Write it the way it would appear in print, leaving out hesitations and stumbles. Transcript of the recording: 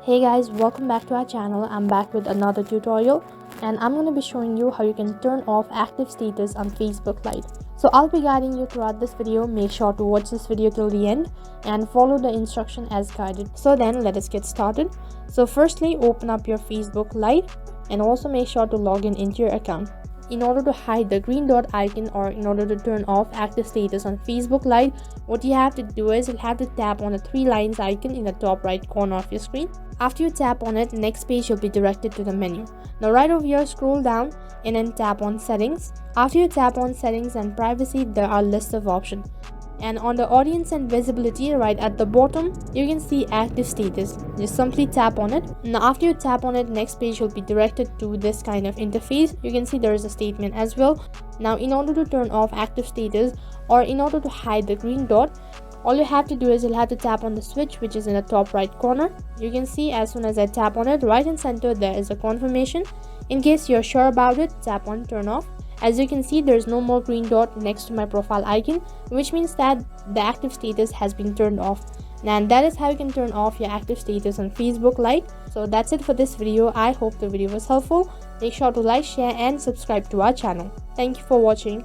Hey guys, welcome back to our channel. I'm back with another tutorial and I'm going to be showing you how you can turn off active status on Facebook Lite. So I'll be guiding you throughout this video. Make sure to watch this video till the end and follow the instruction as guided. So then let us get started. So firstly, open up your Facebook Lite and also make sure to log in into your account. In order to hide the green dot icon or in order to turn off active status on Facebook Lite, what you have to do is you'll have to tap on the three lines icon in the top right corner of your screen. After you tap on it, next page you'll be directed to the menu. Now right over here, scroll down and then tap on settings. After you tap on settings and privacy, there are lists of options. And on the audience and visibility right at the bottom, you can see active status. Just simply tap on it. Now after you tap on it, next page will be directed to this kind of interface. You can see there is a statement as well. Now in order to turn off active status or in order to hide the green dot, all you have to do is you'll have to tap on the switch which is in the top right corner. You can see as soon as I tap on it, right in center there is a confirmation. In case you're sure about it, tap on turn off. As you can see, there's no more green dot next to my profile icon, which means that the active status has been turned off. And that is how you can turn off your active status on Facebook Lite. So that's it for this video. I hope the video was helpful. Make sure to like, share and subscribe to our channel. Thank you for watching.